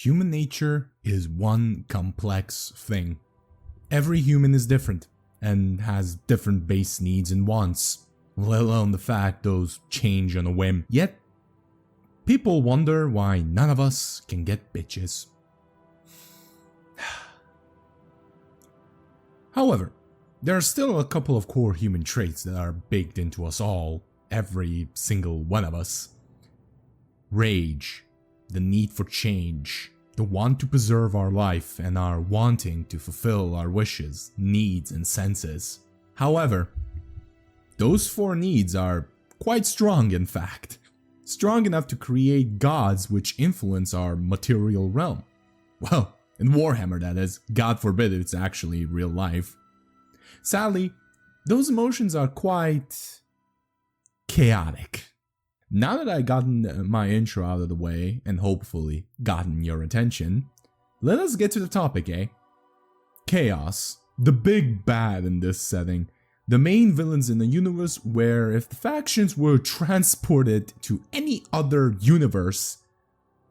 Human nature is one complex thing. Every human is different and has different base needs and wants, let alone the fact those change on a whim. Yet, people wonder why none of us can get bitches. However, there are still a couple of core human traits that are baked into us all, every single one of us. Rage, the need for change, the want to preserve our life and our wanting to fulfill our wishes, needs and senses. However, those four needs are quite strong in fact. Strong enough to create gods which influence our material realm. Well, in Warhammer that is, God forbid it's actually real life. Sadly, those emotions are quite chaotic. Now that I've gotten my intro out of the way and hopefully gotten your attention, let us get to the topic, eh? Chaos, the big bad in this setting. The main villains in the universe where if the factions were transported to any other universe,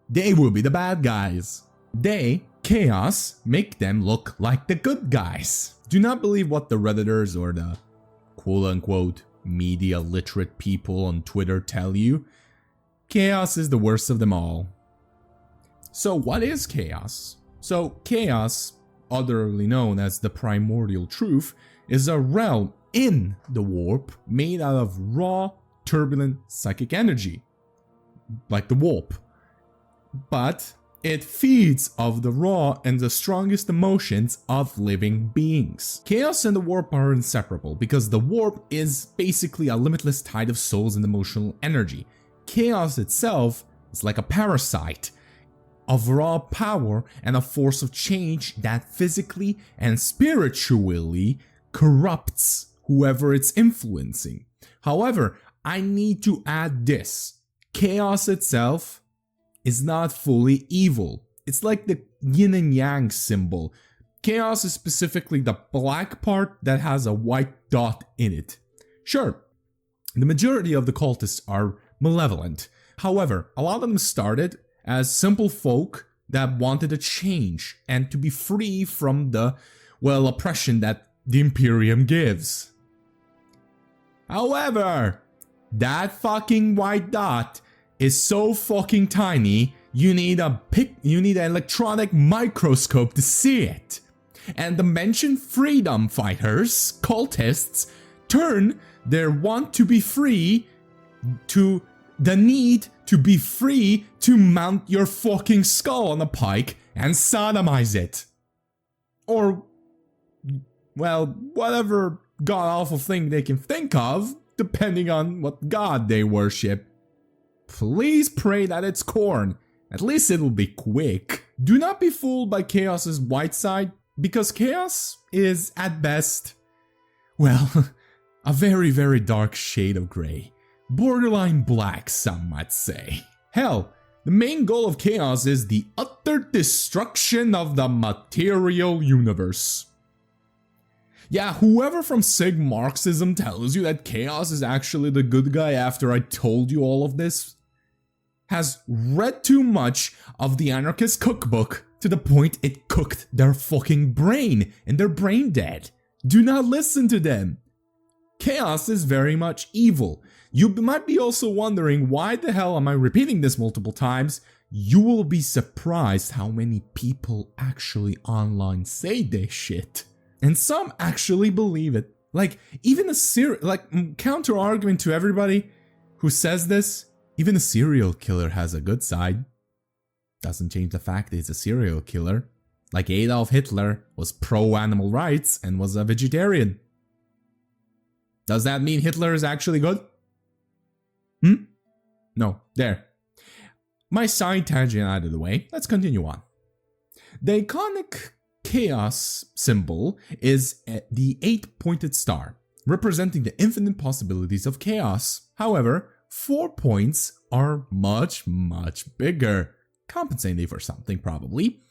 they will be the bad guys. They, Chaos, make them look like the good guys. Do not believe what the Redditors or the quote-unquote media literate people on Twitter tell you. Chaos is the worst of them all. So what is chaos? So chaos, otherly known as the primordial truth, is a realm in the warp made out of raw, turbulent psychic energy, like the warp. But it feeds off the raw and the strongest emotions of living beings. Chaos and the warp are inseparable because the warp is basically a limitless tide of souls and emotional energy. Chaos itself is like a parasite of raw power and a force of change that physically and spiritually corrupts whoever it's influencing. However, I need to add this. Chaos itself is not fully evil. It's like the yin and yang symbol. Chaos is specifically the black part that has a white dot in it. Sure, the majority of the cultists are malevolent. However, a lot of them started as simple folk that wanted a change and to be free from the, well, oppression that the Imperium gives. However, that fucking white dot is so fucking tiny, you need an electronic microscope to see it. And the mentioned freedom fighters, cultists, turn their want to be free to the need to be free to mount your fucking skull on a pike and sodomize it. Or, well, whatever god-awful thing they can think of, depending on what god they worship. Please pray that it's corn. At least it'll be quick. Do not be fooled by Chaos's white side, because Chaos is, at best, well, a very, very dark shade of grey. Borderline black, some might say. Hell, the main goal of Chaos is the utter destruction of the material universe. Yeah, whoever from Sig Marxism tells you that Chaos is actually the good guy after I told you all of this has read too much of the anarchist cookbook to the point it cooked their fucking brain and they're brain dead. Do not listen to them. Chaos is very much evil. You might be also wondering why the hell am I repeating this multiple times? You will be surprised how many people actually online say this shit. And some actually believe it. Like, even a counter argument to everybody who says this, even a serial killer has a good side. Doesn't change the fact that he's a serial killer. Like Adolf Hitler was pro-animal rights and was a vegetarian. Does that mean Hitler is actually good? No, there. My side tangent out of the way, let's continue on. The iconic Chaos symbol is the 8-pointed star, representing the infinite possibilities of chaos. However, 4 points are much, much bigger, compensating for something probably,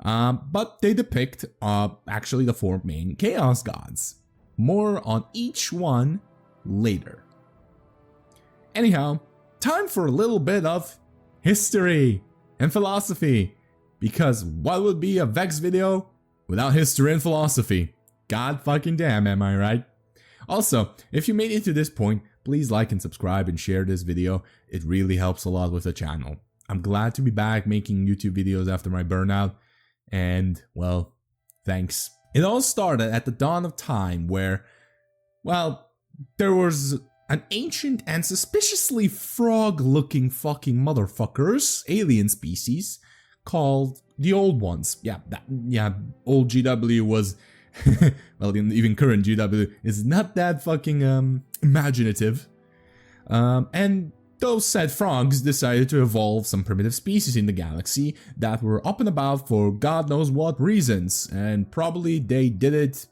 but they depict actually the 4 main chaos gods. More on each one later. Anyhow, time for a little bit of history and philosophy. Because what would be a Vex video without history and philosophy? God fucking damn, am I right? Also, if you made it to this point, please like and subscribe and share this video. It really helps a lot with the channel. I'm glad to be back making YouTube videos after my burnout. And, well, thanks. It all started at the dawn of time where, well, there was an ancient and suspiciously frog-looking fucking motherfuckers, alien species, called the Old Ones. Yeah, old GW was, well, even current GW is not that fucking imaginative. And those said frogs decided to evolve some primitive species in the galaxy that were up and about for God knows what reasons, and probably they did it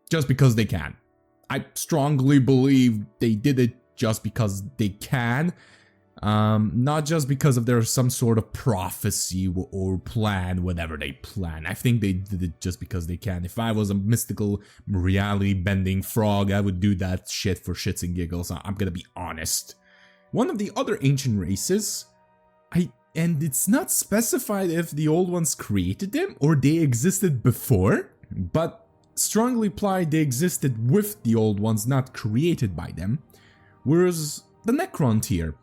just because they can. I strongly believe they did it just because they can, not just because of there's some sort of prophecy or plan, whatever they plan. I think they did it just because they can. If I was a mystical, reality-bending frog, I would do that shit for shits and giggles. I'm gonna be honest. One of the other ancient races, and it's not specified if the Old Ones created them or they existed before, but strongly implied they existed with the Old Ones, not created by them, was the Necron tier.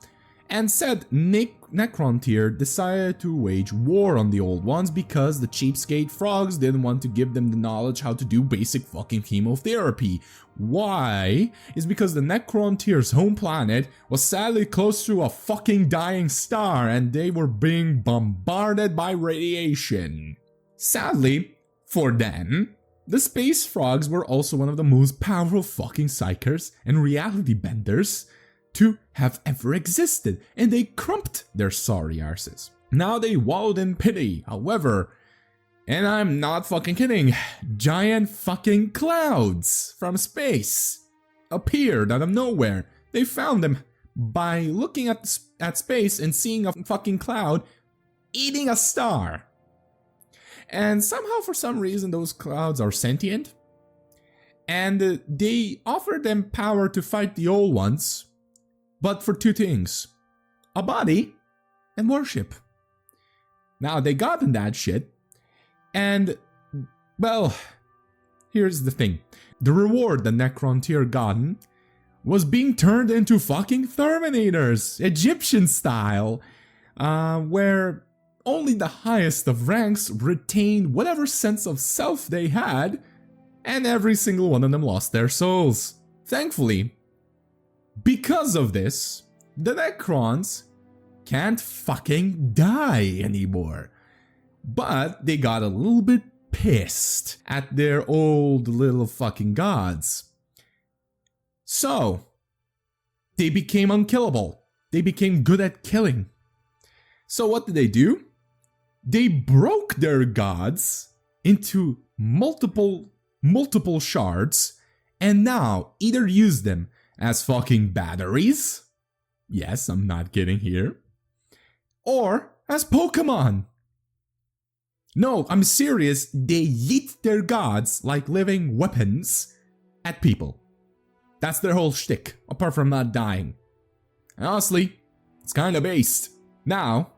And said Necron tier decided to wage war on the Old Ones because the cheapskate frogs didn't want to give them the knowledge how to do basic fucking chemotherapy. Why? Is because the Necron tier's home planet was sadly close to a fucking dying star and they were being bombarded by radiation. Sadly, for them, the space frogs were also one of the most powerful fucking psychers and reality benders to have ever existed, and they crumped their sorry arses. Now they wallowed in pity, however, and I'm not fucking kidding, giant fucking clouds from space appeared out of nowhere. They found them by looking at space and seeing a fucking cloud eating a star. And somehow, for some reason, those clouds are sentient, and they offered them power to fight the Old Ones, but for two things: a body and worship. Now they gotten that shit, and, well, here's the thing. The reward the Necron tier gotten was being turned into fucking Terminators, Egyptian style, where only the highest of ranks retained whatever sense of self they had, and every single one of them lost their souls. Thankfully, because of this, the Necrons can't fucking die anymore. But they got a little bit pissed at their old little fucking gods. So, they became unkillable. They became good at killing. So what did they do? They broke their gods into multiple shards and now either use them as fucking batteries, yes, I'm not kidding here, or as Pokemon. No, I'm serious, they yeet their gods like living weapons at people. That's their whole shtick, apart from not dying. And honestly, it's kinda based. Now,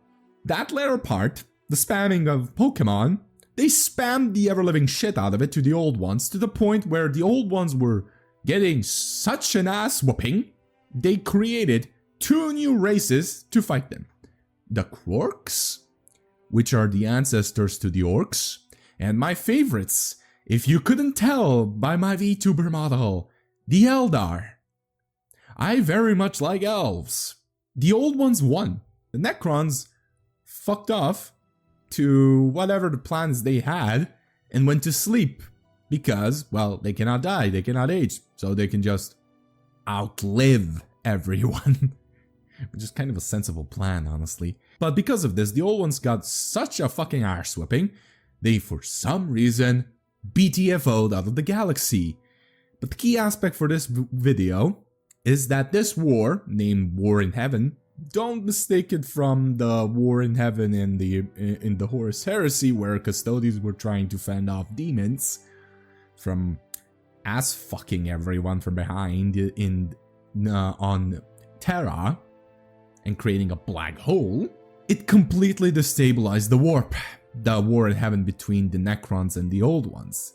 that latter part, the spamming of Pokemon, they spammed the ever-living shit out of it to the Old Ones to the point where the Old Ones were getting such an ass whooping, they created two new races to fight them. The Quarks, which are the ancestors to the Orcs, and my favorites, if you couldn't tell by my Vtuber model, the Eldar. I very much like elves. The Old Ones won. The Necrons fucked off to whatever the plans they had and went to sleep. Because, well, they cannot die, they cannot age, so they can just outlive everyone. Which is kind of a sensible plan, honestly. But because of this, the Old Ones got such a fucking arse whipping, they for some reason BTFO'd out of the galaxy. But the key aspect for this video is that this war, named War in Heaven, don't mistake it from the War in Heaven in the Horus Heresy, where custodians were trying to fend off demons from ass fucking everyone from behind on Terra and creating a black hole. It completely destabilized the warp. the war in heaven between the Necrons and the Old Ones.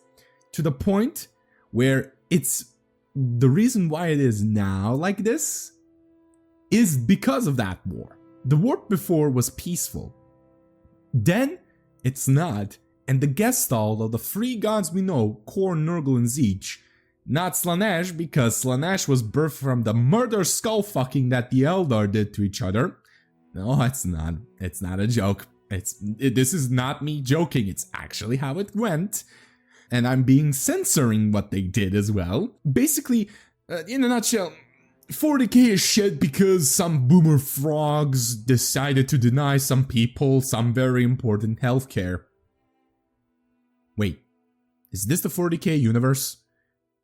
To the point where it's the reason why it is now like this is because of that war. The war before was peaceful. Then it's not, and the Gestalt of the three gods we know, Khorne, Nurgle, and Tzeentch, not Slaanesh, because Slaanesh was birthed from the murder skull fucking that the Eldar did to each other. No, it's not. It's not a joke. This is not me joking. It's actually how it went. And I'm being censoring what they did as well. Basically, in a nutshell, 40K is shit because some boomer frogs decided to deny some people some very important healthcare. Wait, is this the 40K universe?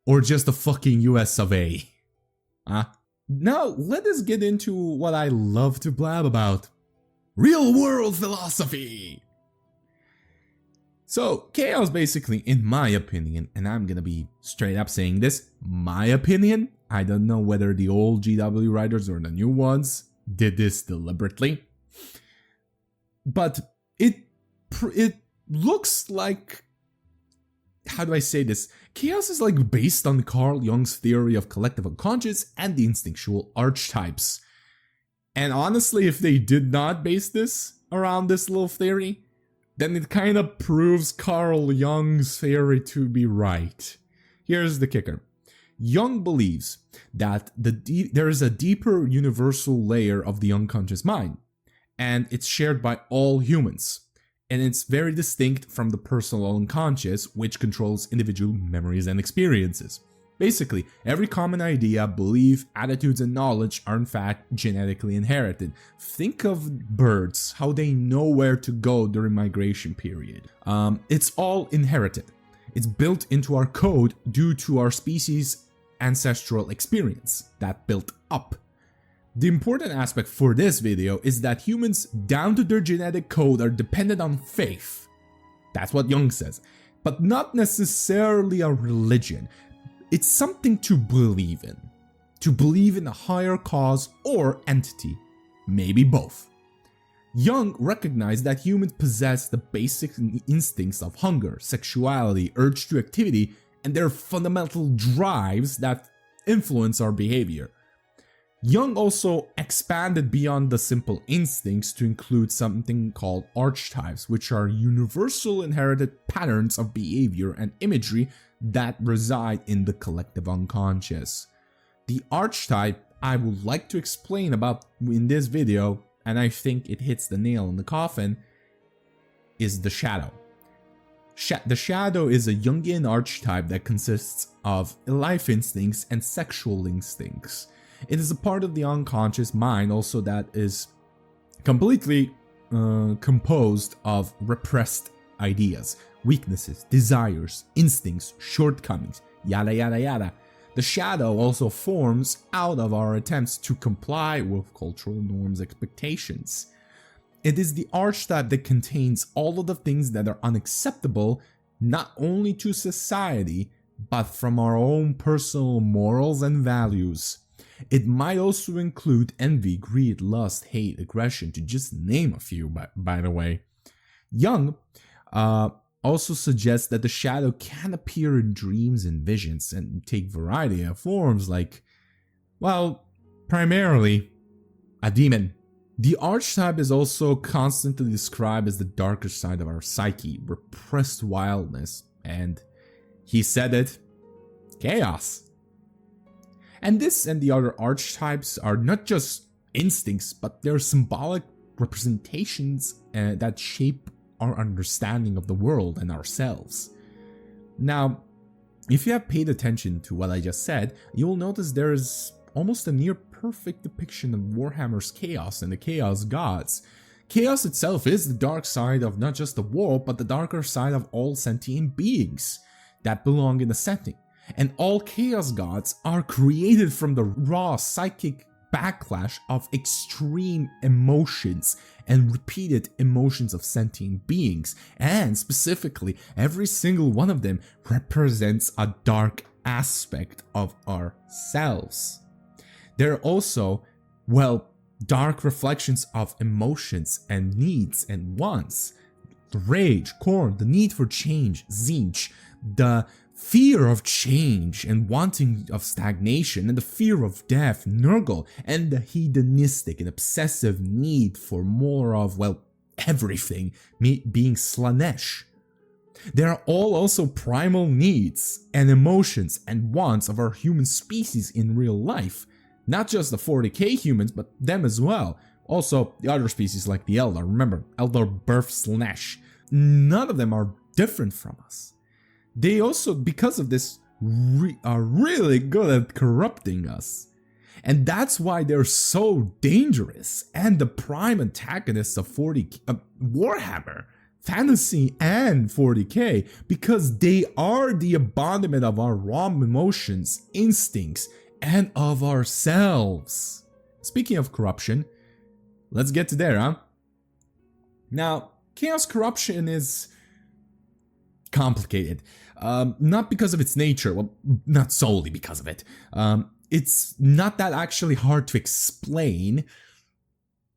Or just the fucking US of A? Huh? Now, let us get into what I love to blab about. Real world philosophy! So, chaos basically, in my opinion, and I'm gonna be straight up saying this, my opinion, I don't know whether the old GW writers or the new ones did this deliberately, but it looks like, how do I say this? Chaos is like based on Carl Jung's theory of collective unconscious and the instinctual archetypes. And honestly, if they did not base this around this little theory, then it kind of proves Carl Jung's theory to be right. Here's the kicker. Jung believes that there is a deeper universal layer of the unconscious mind, and it's shared by all humans. And it's very distinct from the personal unconscious, which controls individual memories and experiences. Basically, every common idea, belief, attitudes, and knowledge are in fact genetically inherited. Think of birds, how they know where to go during migration period. It's all inherited. It's built into our code due to our species' ancestral experience that built up. The important aspect for this video is that humans down to their genetic code are dependent on faith. That's what Jung says, but not necessarily a religion. It's something to believe in a higher cause or entity, maybe both. Jung recognized that humans possess the basic instincts of hunger, sexuality, urge to activity, and their fundamental drives that influence our behavior. Jung also expanded beyond the simple instincts to include something called archetypes, which are universal inherited patterns of behavior and imagery that reside in the collective unconscious. The archetype I would like to explain about in this video, and I think it hits the nail in the coffin, is the shadow. The shadow is a Jungian archetype that consists of life instincts and sexual instincts. It is a part of the unconscious mind also that is completely composed of repressed ideas, weaknesses, desires, instincts, shortcomings, yada yada yada. The shadow also forms out of our attempts to comply with cultural norms, expectations. It is the archetype that contains all of the things that are unacceptable, not only to society, but from our own personal morals and values. It might also include envy, greed, lust, hate, aggression, to just name a few, by the way. Jung also suggests that the shadow can appear in dreams and visions and take variety of forms like, well, primarily a demon. The archetype is also constantly described as the darker side of our psyche, repressed wildness, and he said it, chaos. And this and the other archetypes are not just instincts, but they're symbolic representations that shape our understanding of the world and ourselves. Now, if you have paid attention to what I just said, you will notice there is almost a near perfect depiction of Warhammer's chaos and the chaos gods. Chaos itself is the dark side of not just the world, but the darker side of all sentient beings that belong in the setting. And all chaos gods are created from the raw psychic backlash of extreme emotions and repeated emotions of sentient beings, and specifically every single one of them represents a dark aspect of ourselves. They're also, well, dark reflections of emotions and needs and wants, The rage, Korn, the need for change, Zinch, the fear of change and wanting of stagnation, and the fear of death, Nurgle, and the hedonistic and obsessive need for more of, well, everything, being Slanesh. They are all also primal needs and emotions and wants of our human species in real life. Not just the 40k humans, but them as well. Also, the other species like the Eldar. Remember, Eldar birth Slanesh. None of them are different from us. They also, because of this, are really good at corrupting us. And that's why they're so dangerous and the prime antagonists of Warhammer, Fantasy and 40k, because they are the embodiment of our raw emotions, instincts, and of ourselves. Speaking of corruption, let's get to there, huh? Now, chaos corruption is complicated. Not because of its nature, well, not solely because of it. It's not that actually hard to explain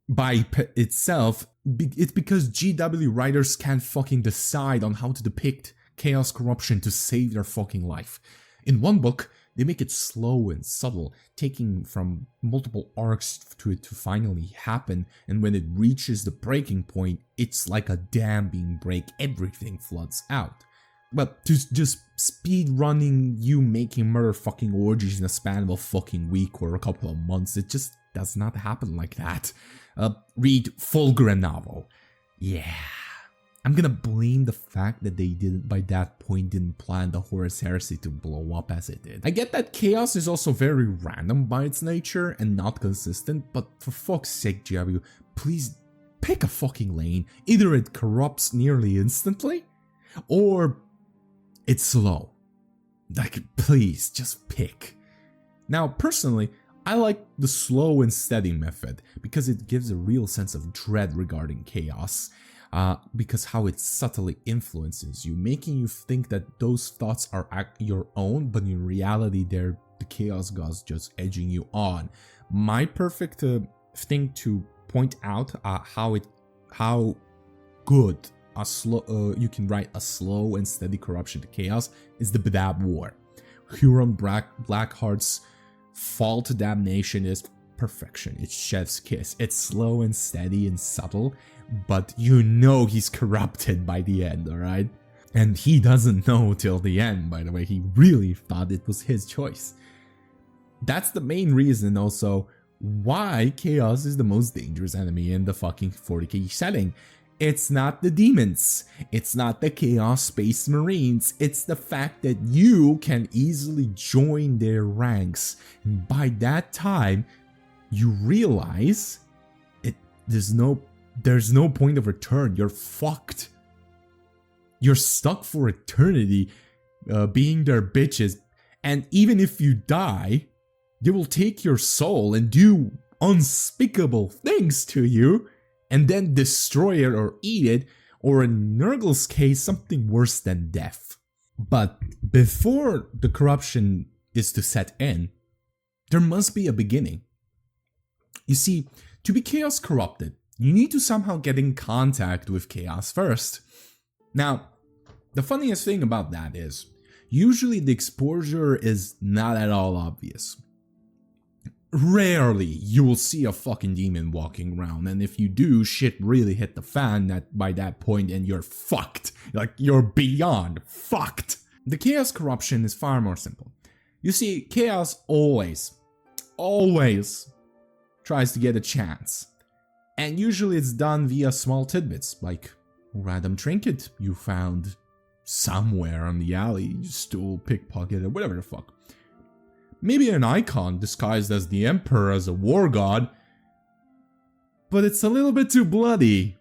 by itself. It's because GW writers can't fucking decide on how to depict chaos corruption to save their fucking life. In one book, they make it slow and subtle, taking from multiple arcs to it to finally happen, and when it reaches the breaking point, it's like a dam being break, everything floods out. But to just speed running you making murder fucking orgies in a span of a fucking week or a couple of months, it just does not happen like that. Read Fulgrim novel. Yeah. I'm gonna blame the fact that they didn't, by that point, didn't plan the Horus Heresy to blow up as it did. I get that chaos is also very random by its nature and not consistent, but for fuck's sake, GW, please pick a fucking lane. Either it corrupts nearly instantly, or it's slow. Like, please, just pick. Now, personally, I like the slow and steady method because it gives a real sense of dread regarding chaos. Because how it subtly influences you, making you think that those thoughts are your own, but in reality they're the chaos gods just edging you on. My perfect thing to point out how good a slow you can write a slow and steady corruption to chaos is the Badab War. Huron Blackheart's fall to damnation is perfection. It's chef's kiss. It's slow and steady and subtle, but you know he's corrupted by the end, alright? And he doesn't know till the end, by the way. He really thought it was his choice. That's the main reason also why chaos is the most dangerous enemy in the fucking 40k setting. It's not the demons. It's not the chaos space marines. It's the fact that you can easily join their ranks. And by that time, you realize there's no point of return. You're fucked. You're stuck for eternity being their bitches. And even if you die, they will take your soul and do unspeakable things to you and then destroy it or eat it, or in Nurgle's case, something worse than death. But before the corruption is to set in, there must be a beginning. You see, to be chaos corrupted, you need to somehow get in contact with chaos first. Now, the funniest thing about that is, usually the exposure is not at all obvious. Rarely you will see a fucking demon walking around, and if you do, shit really hit the fan by that point and you're fucked. Like, you're beyond fucked. The chaos corruption is far more simple. You see, chaos always tries to get a chance. And usually it's done via small tidbits, like a random trinket you found somewhere on the alley, you stole, pickpocketed, whatever the fuck. Maybe an icon disguised as the Emperor as a war god, but it's a little bit too bloody.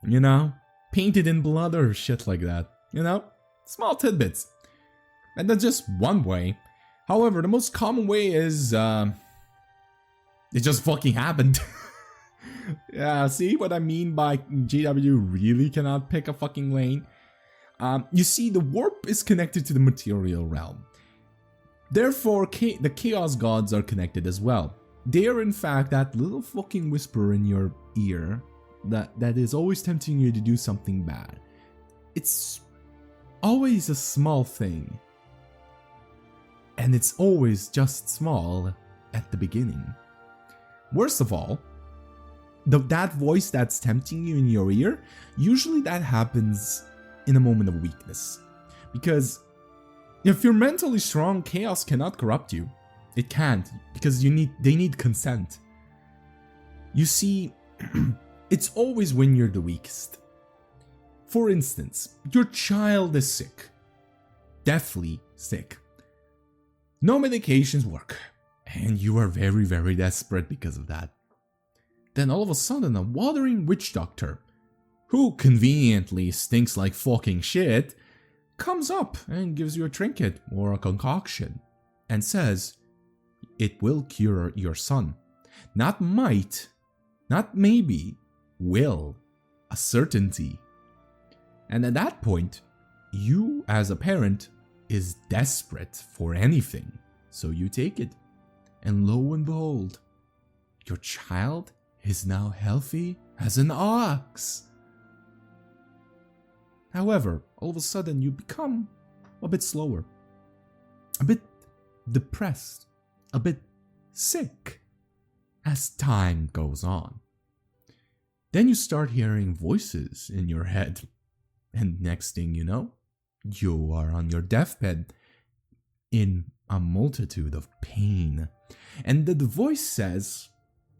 You know? Painted in blood or shit like that. You know? Small tidbits. And that's just one way. However, the most common way is, it just fucking happened. Yeah, see what I mean by GW really cannot pick a fucking lane? You see, the warp is connected to the material realm. Therefore, the chaos gods are connected as well. They are in fact that little fucking whisper in your ear that is always tempting you to do something bad. It's always a small thing. And it's always just small at the beginning. Worst of all, that voice that's tempting you in your ear, usually that happens in a moment of weakness. Because if you're mentally strong, chaos cannot corrupt you. It can't, because they need consent. You see, it's always when you're the weakest. For instance, your child is sick. Deathly sick. No medications work, and you are very, very desperate because of that. Then all of a sudden, a wandering witch doctor, who conveniently stinks like fucking shit, comes up and gives you a trinket or a concoction and says, it will cure your son. Not might, not maybe, will, a certainty. And at that point, you as a parent is desperate for anything, so you take it. And lo and behold, your child is now healthy as an ox. However, all of a sudden you become a bit slower, a bit depressed, a bit sick as time goes on. Then you start hearing voices in your head, and next thing you know, you are on your deathbed in a multitude of pain. And the voice says,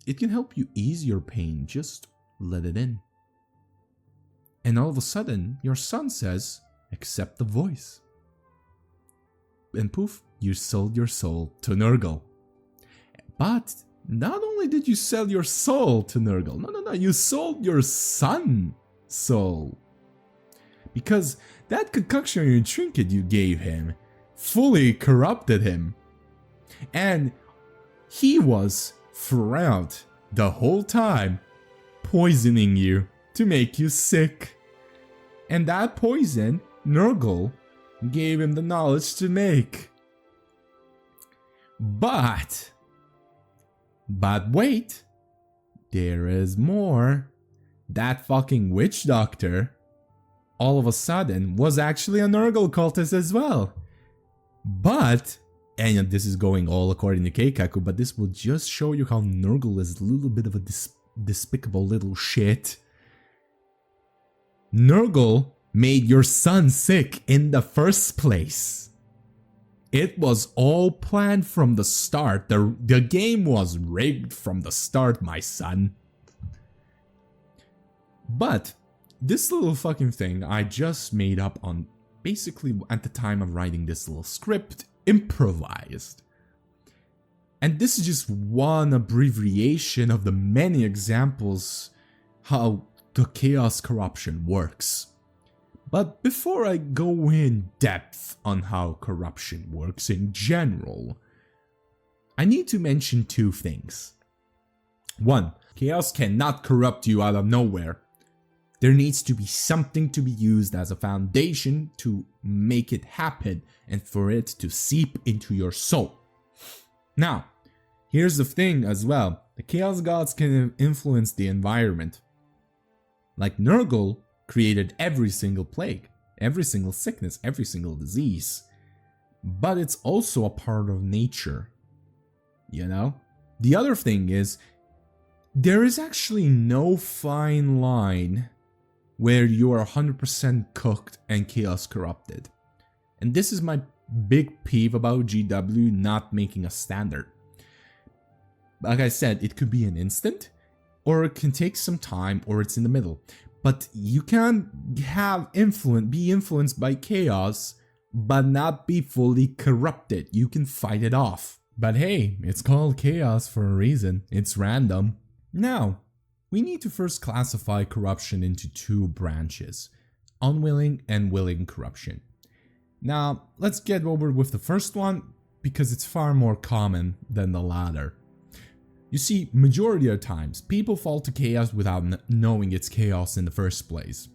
it can help you ease your pain, just let it in. And all of a sudden, your son says, accept the voice. And poof, you sold your soul to Nurgle. But not only did you sell your soul to Nurgle, no, you sold your son's soul. Because that concoction and trinket you gave him fully corrupted him. And he was, throughout the whole time, poisoning you to make you sick. And that poison, Nurgle gave him the knowledge to make. But wait, there is more. That fucking witch doctor, all of a sudden, was actually a Nurgle cultist as well. But, and this is going all according to Keikaku, but this will just show you how Nurgle is a little bit of a despicable little shit. Nurgle made your son sick in the first place. It was all planned from the start. The game was rigged from the start, my son. But this little fucking thing I just made up on, basically at the time of writing this little script, improvised. And this is just one abbreviation of the many examples how the chaos corruption works. But before I go in depth on how corruption works in general, I need to mention two things. One, chaos cannot corrupt you out of nowhere. There needs to be something to be used as a foundation to make it happen and for it to seep into your soul. Now, here's the thing as well. The chaos gods can influence the environment. Like Nurgle created every single plague, every single sickness, every single disease. But it's also a part of nature, you know? The other thing is, there is actually no fine line where you are 100% cooked and chaos corrupted. And this is my big peeve about GW not making a standard. Like I said, it could be an instant, or it can take some time, or it's in the middle. But you can be influenced by chaos, but not be fully corrupted. You can fight it off. But hey, it's called chaos for a reason. It's random. Now, we need to first classify corruption into two branches: unwilling and willing corruption. Now, let's get over with the first one because it's far more common than the latter. You see, majority of times, people fall to chaos without knowing it's chaos in the first place.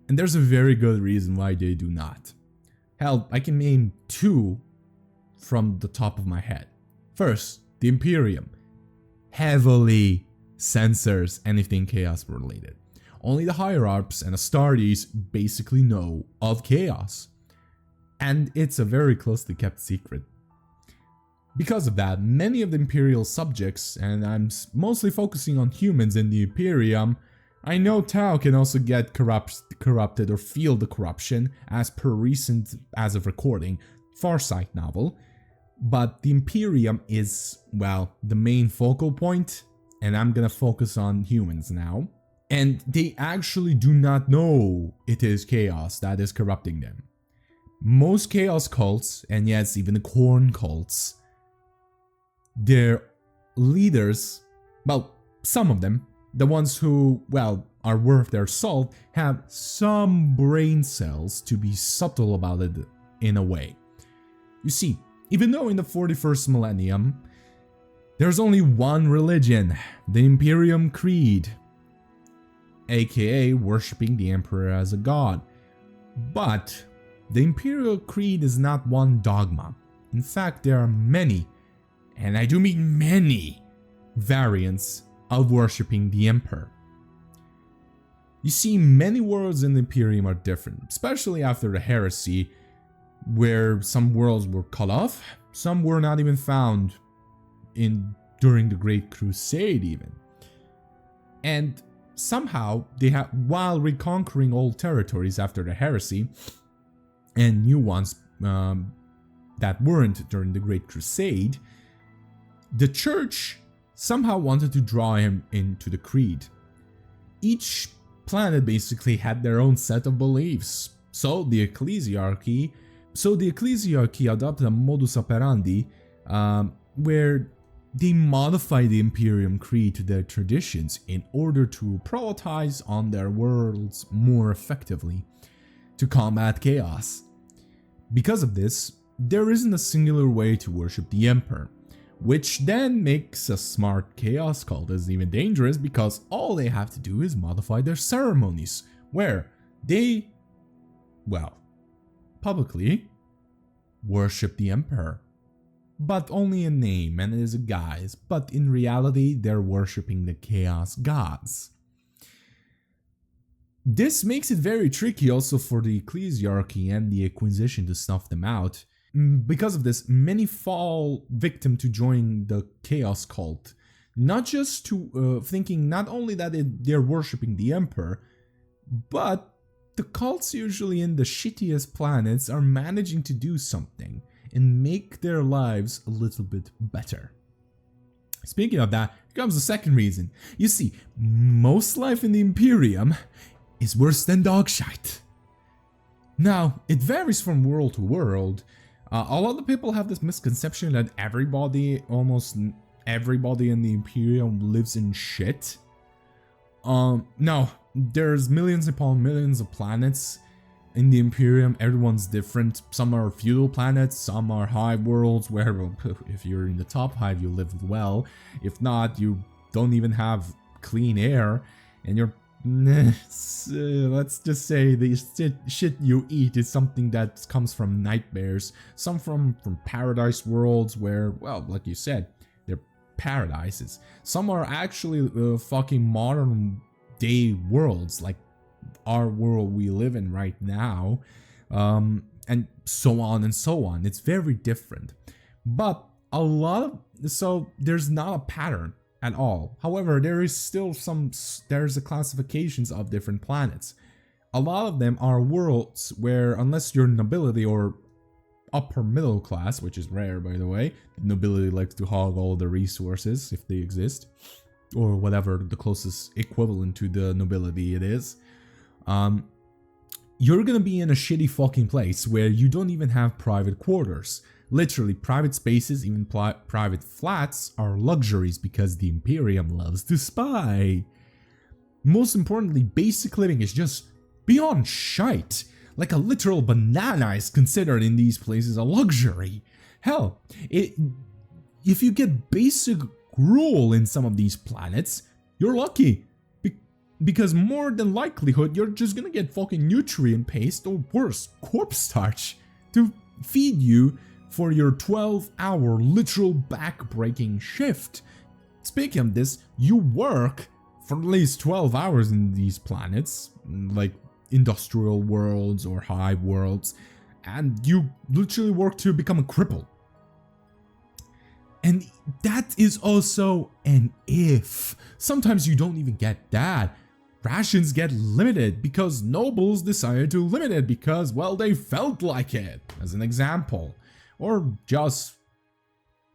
And there's a very good reason why they do not. Hell, I can name two from the top of my head. First, the Imperium heavily censors anything chaos related. Only the higher-ups and Astartes basically know of chaos. And it's a very closely kept secret. Because of that, many of the Imperial subjects, and I'm mostly focusing on humans in the Imperium, I know Tau can also get corrupted or feel the corruption as per recent, as of recording, Farsight novel. But the Imperium is, well, the main focal point, and I'm gonna focus on humans now. And they actually do not know it is chaos that is corrupting them. Most chaos cults, and yes, even the corn cults, their leaders, well, some of them, the ones who, well, are worth their salt, have some brain cells to be subtle about it in a way. You see, even though in the 41st millennium, there's only one religion, the Imperium Creed, aka worshipping the Emperor as a god. But the Imperial Creed is not one dogma. In fact, there are many, and I do mean many, variants of worshipping the Emperor. You see, many worlds in the Imperium are different, especially after the heresy, where some worlds were cut off, some were not even found during the Great Crusade even. And somehow, they have, while reconquering old territories after the heresy, and new ones that weren't during the Great Crusade, the Church somehow wanted to draw him into the Creed. Each planet basically had their own set of beliefs, so the ecclesiarchy adopted a modus operandi where they modified the Imperium Creed to their traditions in order to prioritize on their worlds more effectively to combat chaos. Because of this, there isn't a singular way to worship the Emperor, which then makes a smart chaos cultist even dangerous because all they have to do is modify their ceremonies, where they, well, publicly worship the Emperor, but only in name and as a guise, but in reality they're worshipping the chaos gods. This makes it very tricky also for the ecclesiarchy and the Inquisition to snuff them out. Because of this, many fall victim to joining the chaos cult, not just to thinking not only that they're worshipping the Emperor, but the cults usually in the shittiest planets are managing to do something and make their lives a little bit better. Speaking of that, here comes the second reason. You see, most life in the Imperium is worse than dog shite. Now, it varies from world to world. A lot of people have this misconception that almost everybody in the Imperium lives in shit. No, there's millions upon millions of planets in the Imperium. Everyone's different. Some are feudal planets, some are hive worlds where, well, if you're in the top hive, you live well. If not, you don't even have clean air, and you're let's just say the shit you eat is something that comes from nightmares. Some from paradise worlds where, well, like you said, they're paradises. Some are actually fucking modern day worlds, like our world we live in right now, and so on and so on. It's very different, but so there's not a pattern at all. However, there is still there's a classifications of different planets. A lot of them are worlds where, unless you're nobility or upper middle class, which is rare by the way, nobility likes to hog all the resources if they exist, or whatever the closest equivalent to the nobility it is, you're gonna be in a shitty fucking place where you don't even have private quarters. Literally, private spaces, even private flats, are luxuries because the Imperium loves to spy. Most importantly, basic living is just beyond shite. Like a literal banana is considered in these places a luxury. Hell, if you get basic gruel in some of these planets, you're lucky. Because more than likelihood, you're just gonna get fucking nutrient paste or worse, corpse starch to feed you for your 12-hour literal back-breaking shift. Speaking of this, you work for at least 12 hours in these planets, like industrial worlds or hive worlds, and you literally work to become a cripple. And that is also an if. Sometimes you don't even get that. Rations get limited because nobles decided to limit it because, well, they felt like it, as an example. Or just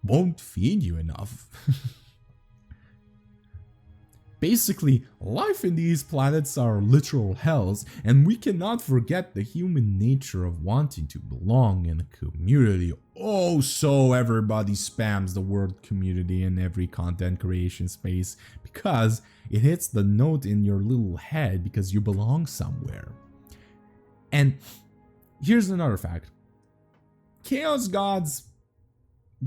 won't feed you enough. Basically, life in these planets are literal hells, and we cannot forget the human nature of wanting to belong in a community. Oh, so everybody spams the word community in every content creation space because it hits the note in your little head because you belong somewhere. And here's another fact. Chaos gods,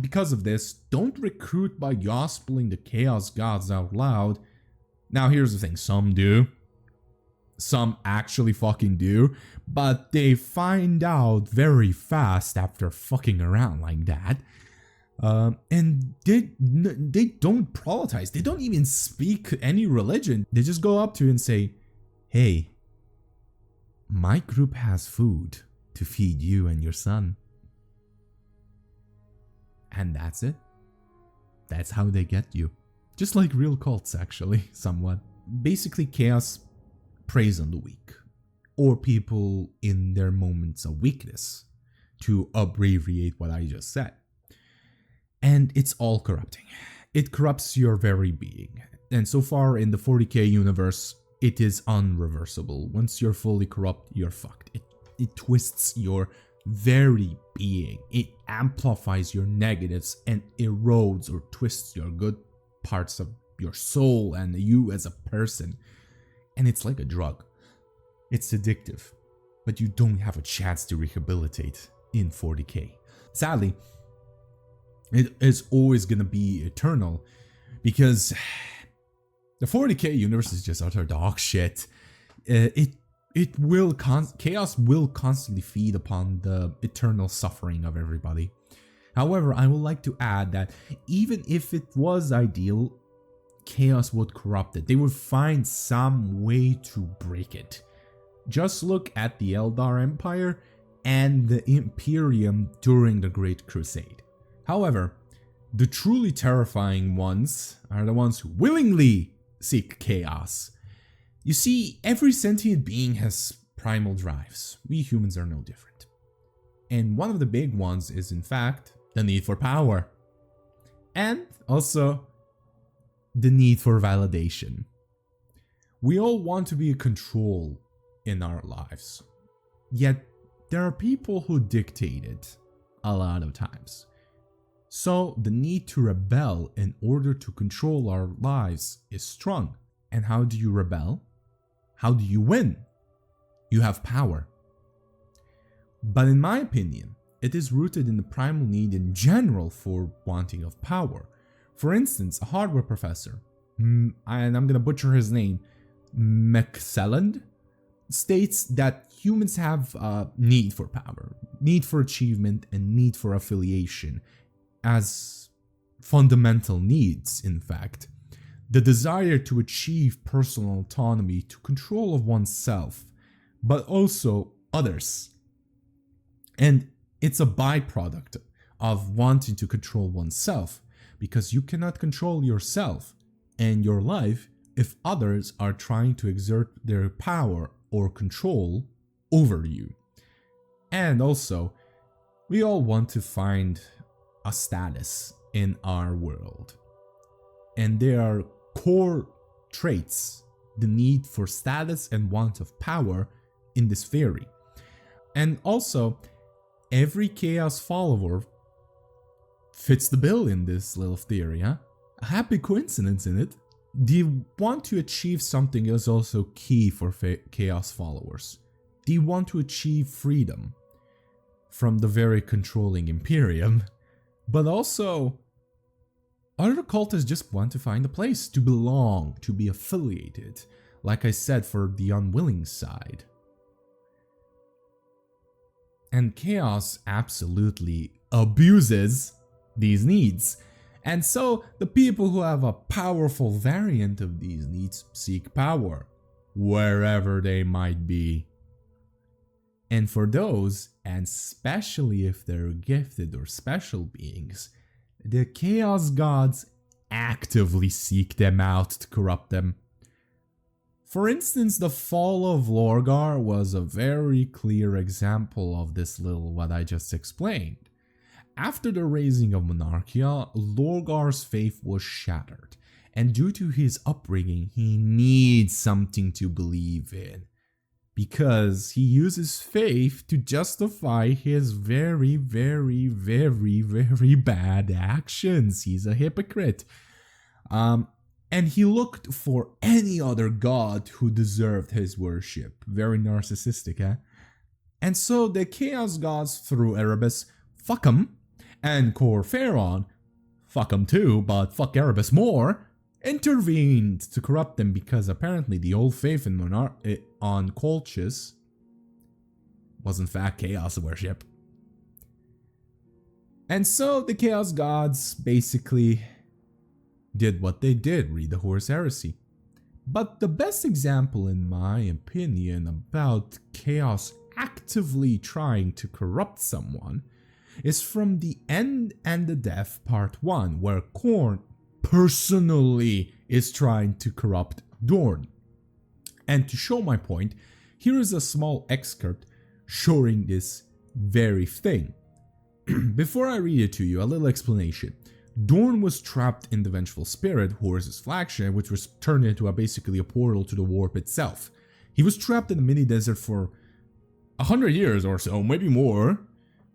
because of this, don't recruit by gospeling the chaos gods out loud. Now here's the thing, some do. Some actually fucking do. But they find out very fast after fucking around like that. And they don't proselytize. They don't even speak any religion. They just go up to you and say, hey, my group has food to feed you and your son. And that's it. That's how they get you. Just like real cults, actually, somewhat. Basically, chaos preys on the weak, or people in their moments of weakness, to abbreviate what I just said. And it's all corrupting. It corrupts your very being. And so far in the 40K universe, it is unreversible. Once you're fully corrupt, you're fucked. It twists your very being. It amplifies your negatives and erodes or twists your good parts of your soul and you as a person. And it's like a drug. It's addictive, but you don't have a chance to rehabilitate in 40K. Sadly, it is always gonna be eternal because the 40K universe is just utter dog shit. Chaos will constantly feed upon the eternal suffering of everybody. However, I would like to add that even if it was ideal, chaos would corrupt it. They would find some way to break it. Just look at the Eldar Empire and the Imperium during the Great Crusade. However, the truly terrifying ones are the ones who willingly seek chaos. You see, every sentient being has primal drives. We humans are no different. And one of the big ones is, in fact, the need for power. And also, the need for validation. We all want to be in control in our lives. Yet, there are people who dictate it a lot of times. So, the need to rebel in order to control our lives is strong. And how do you rebel? How do you win? You have power. But in my opinion, it is rooted in the primal need in general for wanting of power. For instance, a hardware professor, and I'm gonna butcher his name, McClelland, states that humans have a need for power, need for achievement, and need for affiliation as fundamental needs, in fact. The desire to achieve personal autonomy, to control of oneself, but also others. And it's a byproduct of wanting to control oneself, because you cannot control yourself and your life if others are trying to exert their power or control over you. And also, we all want to find a status in our world. And there are core traits, the need for status and want of power in this theory. And also, every chaos follower fits the bill in this little theory, huh? A happy coincidence in it. The want to achieve something is also key for chaos followers. They want to achieve freedom from the very controlling Imperium, but also other cultists just want to find a place to belong, to be affiliated, like I said, for the unwilling side. And chaos absolutely abuses these needs. And so the people who have a powerful variant of these needs seek power, wherever they might be. And for those, and especially if they're gifted or special beings, the Chaos Gods actively seek them out to corrupt them. For instance, the fall of Lorgar was a very clear example of this little what I just explained. After the raising of Monarchia, Lorgar's faith was shattered, and due to his upbringing, he needs something to believe in, because he uses faith to justify his very, very, very, very bad actions. He's a hypocrite. And he looked for any other god who deserved his worship. Very narcissistic, eh? And so the Chaos Gods through Erebus, fuck him, and Cor Pharaon, fuck him too, but fuck Erebus more, intervened to corrupt them because apparently the old faith in on Colchis was in fact chaos worship. And so the Chaos Gods basically did what they did, read the Horus Heresy. But the best example, in my opinion, about chaos actively trying to corrupt someone is from the End and the Death Part 1, where Khorne personally is trying to corrupt Dorn. And to show my point, here is a small excerpt showing this very thing. Before I read it to you, a little explanation. Dorn was trapped in the Vengeful Spirit, Horus's flagship, which was turned into basically a portal to the warp itself. He was trapped in the mini desert for 100 years or so, maybe more,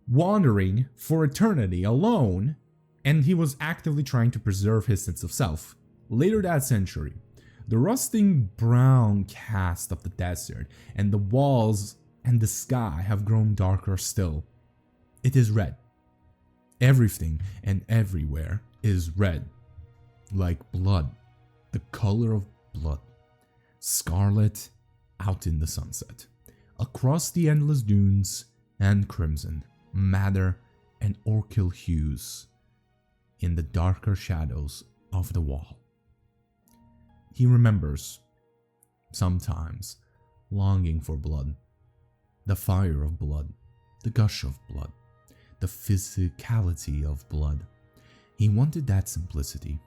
wandering for eternity alone, and he was actively trying to preserve his sense of self. Later that century, the rusting brown cast of the desert and the walls and the sky have grown darker still. It is red. Everything and everywhere is red, like blood, the color of blood, scarlet out in the sunset, across the endless dunes, and crimson, madder, and orchil hues in the darker shadows of the wall. He remembers, sometimes, longing for blood, the fire of blood, the gush of blood, the physicality of blood. He wanted that simplicity.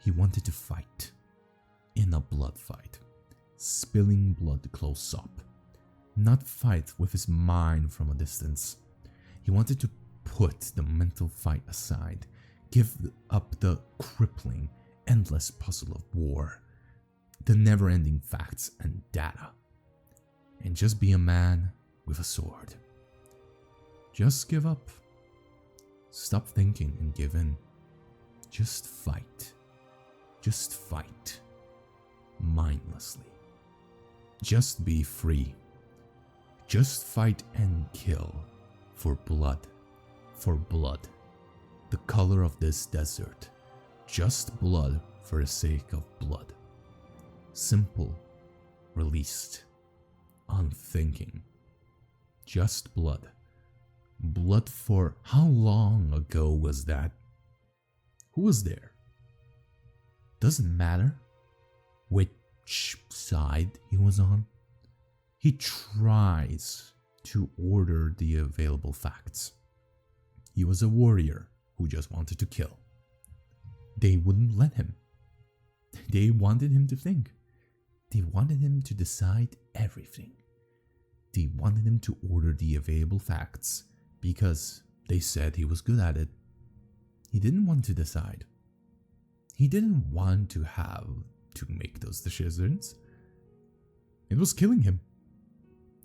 He wanted to fight. In a blood fight. Spilling blood close up. Not fight with his mind from a distance. He wanted to put the mental fight aside. Give up the crippling, endless puzzle of war. The never-ending facts and data. And just be a man with a sword. Just give up. Stop thinking and give in. Just fight. Just fight. Mindlessly. Just be free. Just fight and kill. For blood. For blood. The color of this desert. Just blood for the sake of blood. Simple. Released. Unthinking. Just blood. Blood for how long ago was that? Who was there? Doesn't matter which side he was on. He tries to order the available facts. He was a warrior who just wanted to kill. They wouldn't let him. They wanted him to think. They wanted him to decide everything. They wanted him to order the available facts. Because they said he was good at it. He didn't want to decide. He didn't want to have to make those decisions. It was killing him.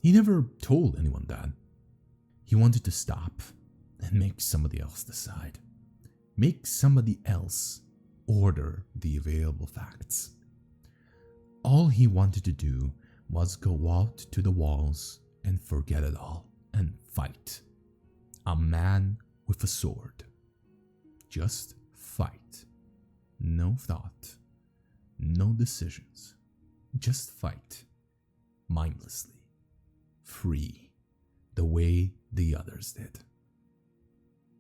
He never told anyone that. He wanted to stop and make somebody else decide. Make somebody else order the available facts. All he wanted to do was go out to the walls and forget it all and fight. A man with a sword. Just fight. No thought. No decisions. Just fight. Mindlessly. Free. The way the others did.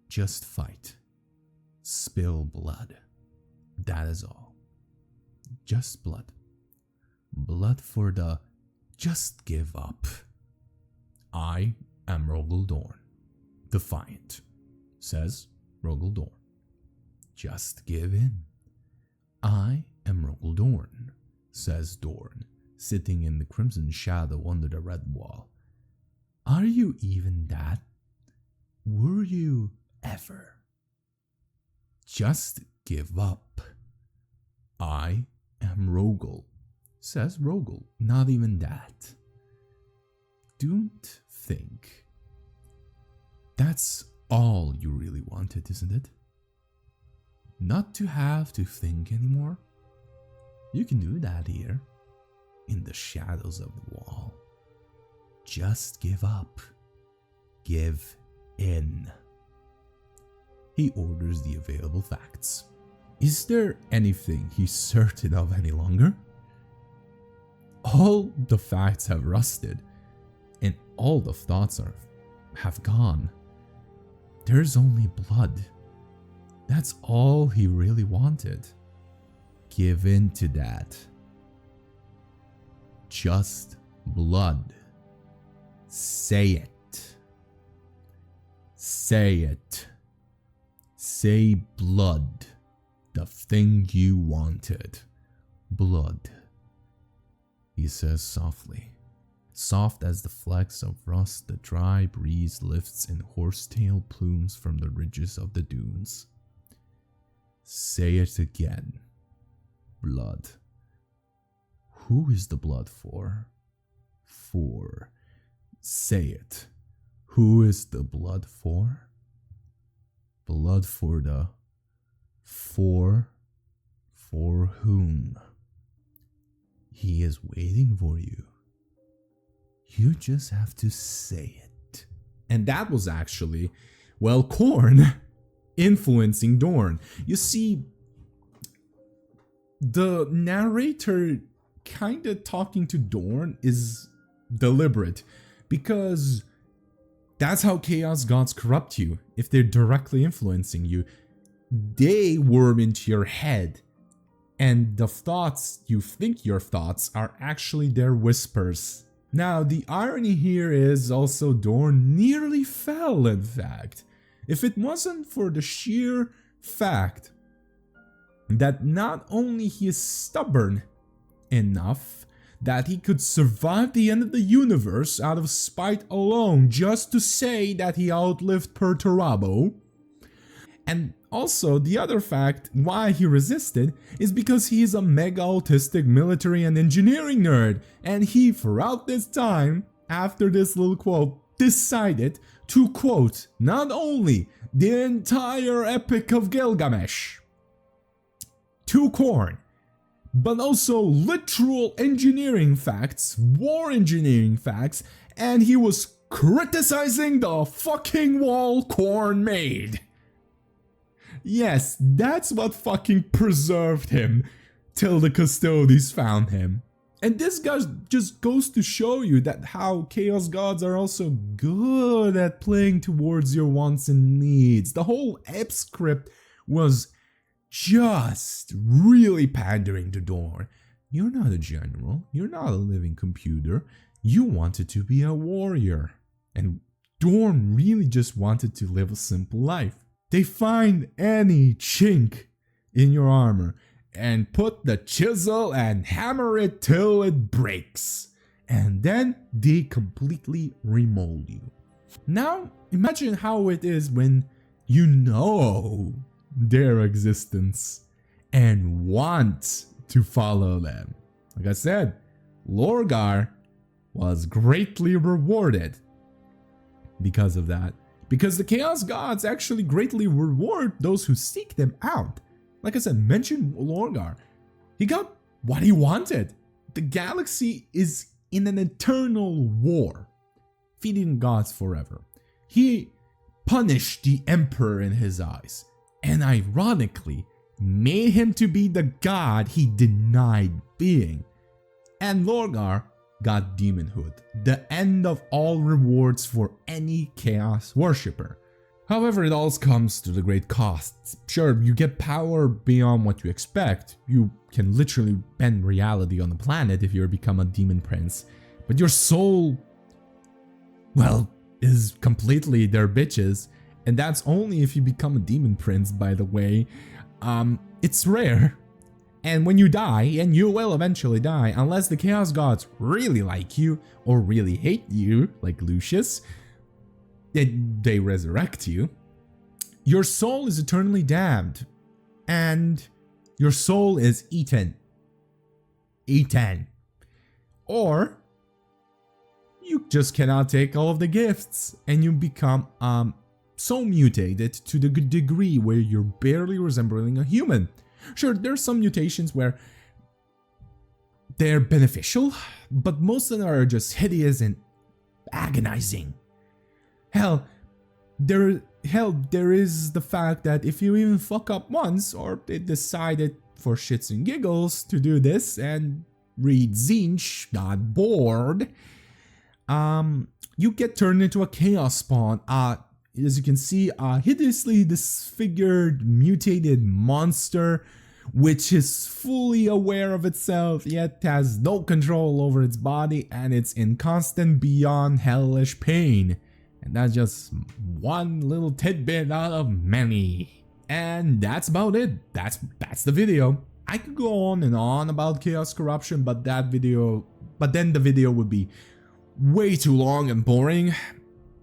Just fight. spill blood. That is all. Just blood. Blood for the just give up. I am Rogel Dorn. Defiant, says Rogel Dorn. Just give in. I am Rogel Dorn, says Dorn, sitting in the crimson shadow under the red wall. Are you even that? Were you ever? Just give up. I am Rogel, says Rogel, not even that. Don't think. That's all you really wanted, isn't it? Not to have to think anymore? You can do that here, in the shadows of the wall. Just give up. Give in. He orders the available facts. Is there anything he's certain of any longer? All the facts have rusted, and all the thoughts have gone. There's only blood. That's all he really wanted. Give in to that. Just blood. Say it. Say it. Say blood. The thing you wanted. Blood. He says softly. Soft as the flecks of rust the dry breeze lifts in horsetail plumes from the ridges of the dunes. Say it again. Blood. Who is the blood for? For. Say it. Who is the blood for? Blood for the... For whom? He is waiting for you. You just have to say it. And that was actually, well, Khorne influencing Dorn. You see, the narrator kind of talking to Dorn is deliberate, because that's how chaos gods corrupt you. If they're directly influencing you, they worm into your head, and the thoughts you think your thoughts are actually their whispers. Now, the irony here is also Dorn nearly fell, in fact. If it wasn't for the sheer fact that not only he is stubborn enough that he could survive the end of the universe out of spite alone just to say that he outlived Perturabo, and also the other fact why he resisted is because he is a mega autistic military and engineering nerd, and he throughout this time, after this little quote, decided to quote not only the entire Epic of Gilgamesh to Khorne, but also literal engineering facts, war engineering facts, and he was criticizing the fucking wall Khorne made. Yes, that's what fucking preserved him till the Custodes found him. And this guy just goes to show you that how Chaos Gods are also good at playing towards your wants and needs. The whole ep script was just really pandering to Dorn. You're not a general, you're not a living computer, you wanted to be a warrior. And Dorn really just wanted to live a simple life. They find any chink in your armor and put the chisel and hammer it till it breaks. And then they completely remold you. Now, imagine how it is when you know their existence and want to follow them. Like I said, Lorgar was greatly rewarded because of that. Because the Chaos Gods actually greatly reward those who seek them out. Like I said, mention Lorgar. He got what he wanted. The galaxy is in an eternal war, feeding gods forever. He punished the Emperor in his eyes, and ironically, made him to be the god he denied being. And Lorgar got demonhood, the end of all rewards for any chaos worshipper. However, it all comes to the great costs. Sure, you get power beyond what you expect. You can literally bend reality on the planet if you become a demon prince. But your soul, well, is completely their bitches. And that's only if you become a demon prince, by the way. It's rare. And when you die, and you will eventually die, unless the Chaos Gods really like you or really hate you, like Lucius, they resurrect you. Your soul is eternally damned, and your soul is eaten. Eaten. Or you just cannot take all of the gifts, and you become so mutated to the degree where you're barely resembling a human. Sure, there's some mutations where they're beneficial, but most of them are just hideous and agonizing. Hell, there is the fact that if you even fuck up once, or they decided for shits and giggles to do this and read Zinch, got bored, you get turned into a chaos spawn. As you can see, a hideously disfigured, mutated monster, which is fully aware of itself, yet has no control over its body, and it's in constant beyond hellish pain. And that's just one little tidbit out of many. And that's about it. That's the video. I could go on and on about chaos corruption, but then the video would be way too long and boring.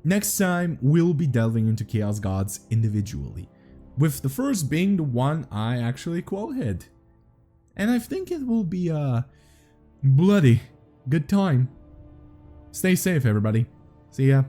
Next time, we'll be delving into Chaos Gods individually, with the first being the one I actually quoted. And I think it will be a bloody good time. Stay safe, everybody. See ya.